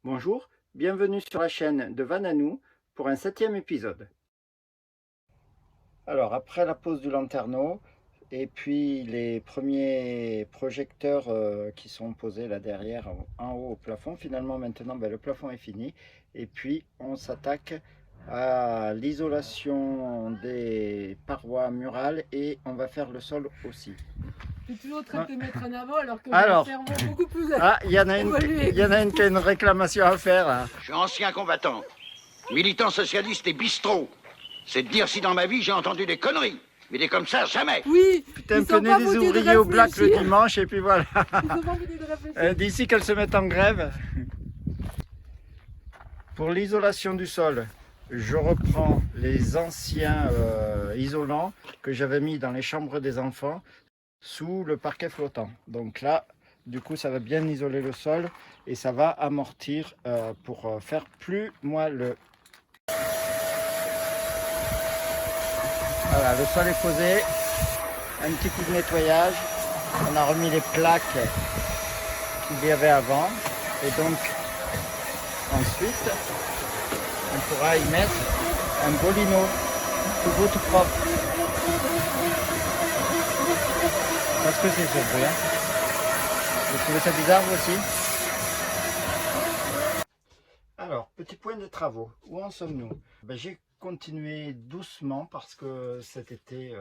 Bonjour, bienvenue sur la chaîne de Vananou pour un 7e épisode. Alors après la pose du lanterneau et puis les premiers projecteurs qui sont posés là derrière en haut au plafond, finalement maintenant le plafond est fini et puis on s'attaque à l'isolation des parois murales et on va faire le sol aussi. Tu es toujours en train de te mettre en avant alors que j'ai Alors, un cerveau beaucoup plus il y en a une qui a une réclamation à faire là. Je suis ancien combattant, militant socialiste et bistrot. C'est de dire si dans ma vie j'ai entendu des conneries. Mais des comme ça, jamais. Oui, Putain, prenez des ouvriers au black le dimanche et puis voilà. D'ici qu'elles se mettent en grève. Pour l'isolation du sol, je reprends les anciens isolants que j'avais mis dans les chambres des enfants sous le parquet flottant. Donc là, du coup, ça va bien isoler le sol et ça va amortir pour faire plus moelleux. Voilà, le sol est posé, un petit coup de nettoyage, on a remis les plaques qu'il y avait avant et donc ensuite on pourra y mettre un beau lino, tout beau, tout propre. Parce que c'est ce bruit, hein. Vous trouvez ça bizarre vous aussi? Alors, petit point de travaux, où en sommes-nous? J'ai continué doucement parce que cet été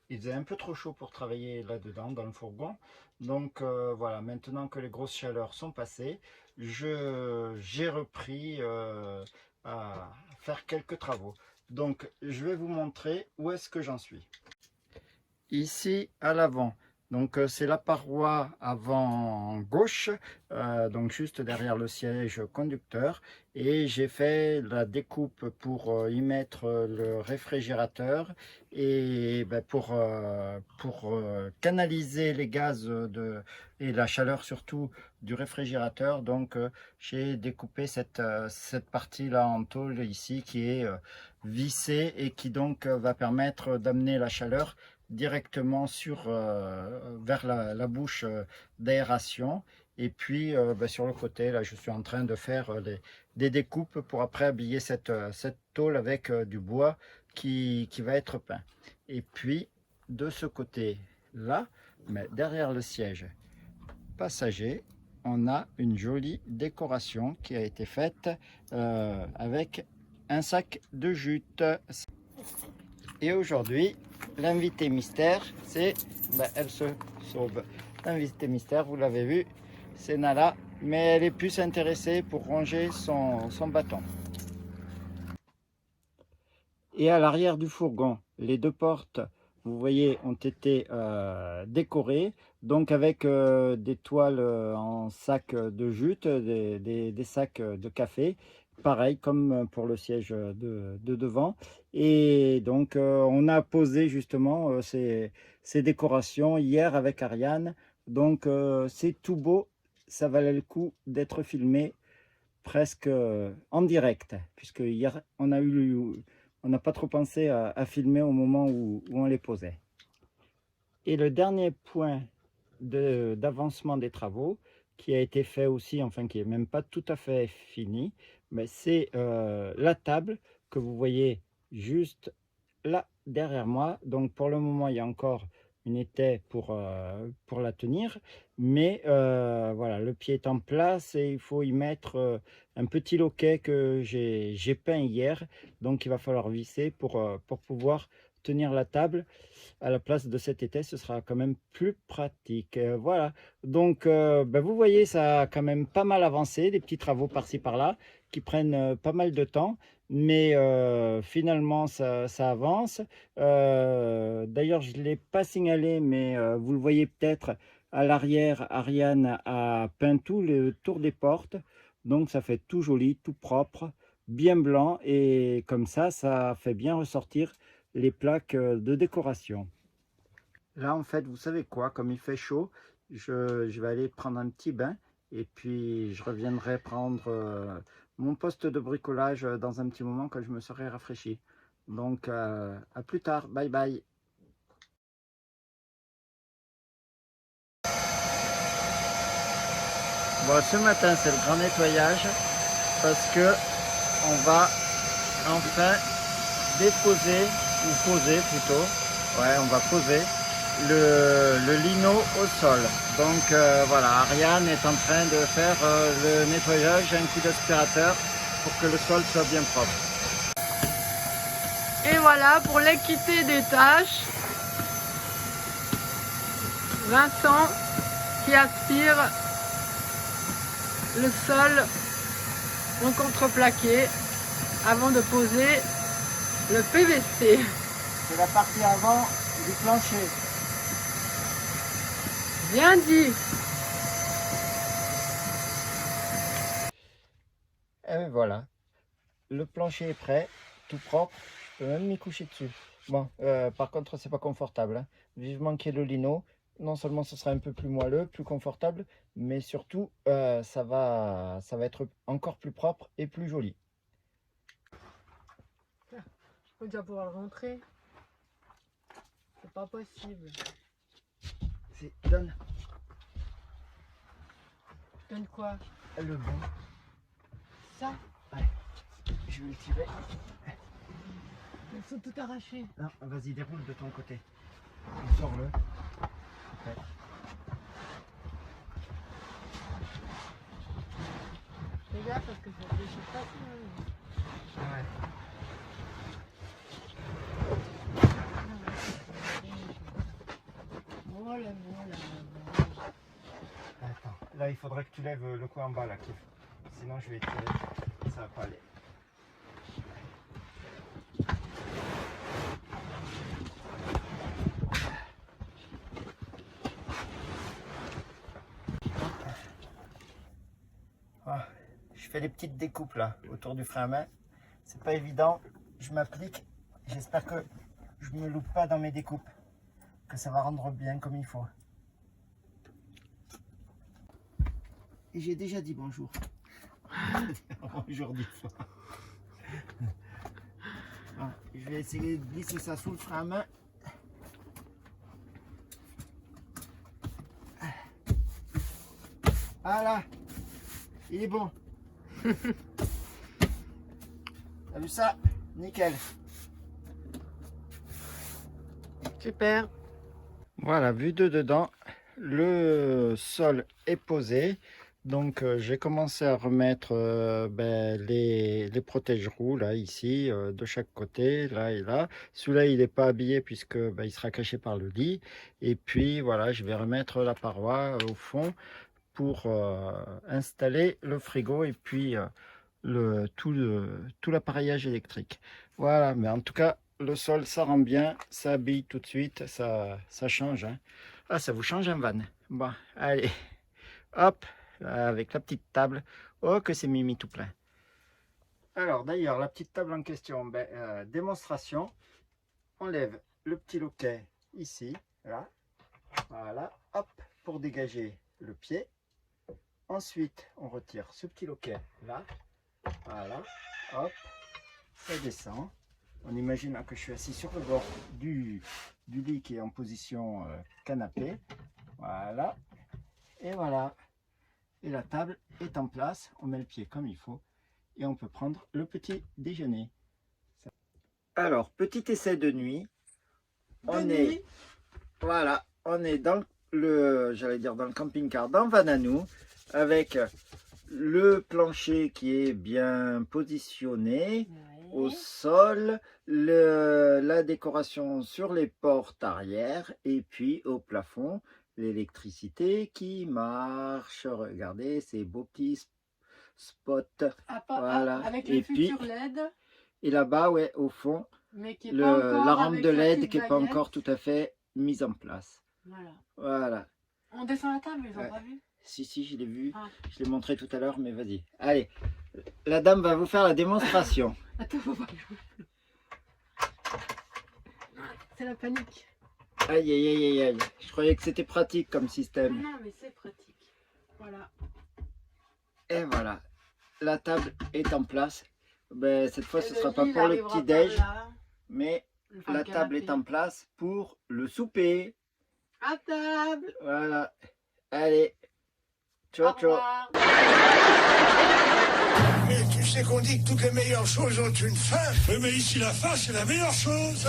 il faisait un peu trop chaud pour travailler là-dedans dans le fourgon. Donc voilà, maintenant que les grosses chaleurs sont passées, j'ai repris à faire quelques travaux. Donc je vais vous montrer où est-ce que j'en suis. Ici à l'avant, donc c'est la paroi avant gauche, donc juste derrière le siège conducteur, et j'ai fait la découpe pour y mettre le réfrigérateur et pour canaliser les gaz et la chaleur surtout du réfrigérateur. Donc j'ai découpé cette partie là en tôle ici qui est vissée et qui donc va permettre d'amener la chaleur directement vers la bouche d'aération. Et puis sur le côté, là, je suis en train de faire des découpes pour après habiller cette tôle avec du bois qui va être peint. Et puis, de ce côté-là, mais derrière le siège passager, on a une jolie décoration qui a été faite avec un sac de jute. Et aujourd'hui, l'invité mystère, c'est, elle se sauve. L'invité mystère, vous l'avez vu, c'est Nala, mais elle est plus intéressée pour ranger son bâton. Et à l'arrière du fourgon, les deux portes, vous voyez, ont été décorées, donc avec des toiles en sac de jute, des sacs de café, pareil comme pour le siège de devant. Et donc on a posé justement ces décorations hier avec Ariane. Donc c'est tout beau, ça valait le coup d'être filmé presque en direct, puisque hier on n'a pas trop pensé à filmer au moment où on les posait. Et le dernier point d'avancement des travaux qui a été fait aussi, enfin qui est même pas tout à fait fini, mais c'est la table que vous voyez juste là derrière moi. Donc pour le moment il y a encore une étai pour la tenir, mais voilà, le pied est en place et il faut y mettre un petit loquet que j'ai peint hier, donc il va falloir visser pour pouvoir tenir la table. À la place de cet étai, ce sera quand même plus pratique. Voilà, donc vous voyez, ça a quand même pas mal avancé, des petits travaux par-ci par-là qui prennent pas mal de temps, mais finalement ça avance. D'ailleurs, je ne l'ai pas signalé, mais vous le voyez peut-être à l'arrière, Ariane a peint tout le tour des portes, donc ça fait tout joli, tout propre, bien blanc, et comme ça fait bien ressortir les plaques de décoration. Là, en fait, vous savez quoi, comme il fait chaud, je vais aller prendre un petit bain et puis je reviendrai prendre mon poste de bricolage dans un petit moment quand je me serai rafraîchi. Donc, à plus tard. Bye bye. Bon, ce matin, c'est le grand nettoyage. parce que on va enfin déposer, ou poser plutôt, ouais, on va poser le lino au sol. Donc voilà, Ariane est en train de faire le nettoyage, un coup d'aspirateur pour que le sol soit bien propre. Et voilà, pour l'équité des tâches, Vincent qui aspire le sol en contreplaqué avant de poser le PVC. C'est la partie avant du plancher. Bien dit. Et voilà, le plancher est prêt, tout propre, je peux même m'y coucher dessus. Bon, par contre c'est pas confortable, hein. Vivement qu'il y ait le lino, non seulement ce sera un peu plus moelleux, plus confortable, mais surtout ça va être encore plus propre et plus joli. Je peux déjà pouvoir le rentrer. C'est pas possible. Donne Donne quoi? le bon. Ça? Ouais, je vais le tirer. Ils sont tout arrachés. Non, vas-y, déroule de ton côté. Sors-le. Ouais. Fais gaffe parce que ça déchire pas. Ouais. Voilà. Attends, là il faudrait que tu lèves le coin en bas là, Kif. Sinon je vais tirer, ça va pas aller. Ah, je fais les petites découpes là autour du frein à main. C'est pas évident, je m'applique. J'espère que je me loupe pas dans mes découpes, que ça va rendre bien comme il faut. Et j'ai déjà dit bonjour. Bonjour 10 fois. Ah, je vais essayer de glisser ça sous le frein à main. Voilà, il est bon. T'as vu ça? Nickel. Super. Voilà, vu de dedans, le sol est posé. Donc j'ai commencé à remettre les protège-roues là, ici, de chaque côté, là et là. Celui-là il n'est pas habillé puisque il sera caché par le lit. Et puis voilà, je vais remettre la paroi au fond pour installer le frigo et puis tout l'appareillage électrique. Voilà, mais en tout cas le sol ça rend bien, ça habille tout de suite, ça change, hein. Ah, ça vous change un van. Bon, allez, hop, avec la petite table. Oh, que c'est mimi tout plein. Alors d'ailleurs, la petite table en question, démonstration. On lève le petit loquet ici, là, voilà, hop, pour dégager le pied. Ensuite, on retire ce petit loquet là, voilà, hop, ça descend. On imagine que je suis assis sur le bord du lit qui est en position canapé. Voilà. Et voilà. Et la table est en place. On met le pied comme il faut. Et on peut prendre le petit déjeuner. Alors, petit essai de nuit. Voilà. On est dans j'allais dire dans le camping-car, dans Vananou, avec le plancher qui est bien positionné. Ouais. Au sol, la décoration sur les portes arrière et puis au plafond, l'électricité qui marche. Regardez ces beaux petits spots. Voilà. Avec les futurs LED. Et là-bas, ouais, au fond, mais qui est pas encore la rampe de LED qui n'est pas encore tout à fait mise en place. Voilà. On descend la table, ils n'ont pas vu? Si, je l'ai vu. Ah. Je l'ai montré tout à l'heure, mais vas-y. Allez, la dame va vous faire la démonstration. Attends, faut pas jouer. C'est la panique. Aïe, aïe, aïe, aïe. Je croyais que c'était pratique comme système. Non, mais c'est pratique. Voilà. Et voilà. La table est en place. Cette fois, ce ne sera pas pour le petit-déj, mais la table est en place pour le souper. À table. Voilà. Allez. Ciao, ciao. sais qu'on dit que toutes les meilleures choses ont une fin. Oui, mais ici, la fin, c'est la meilleure chose.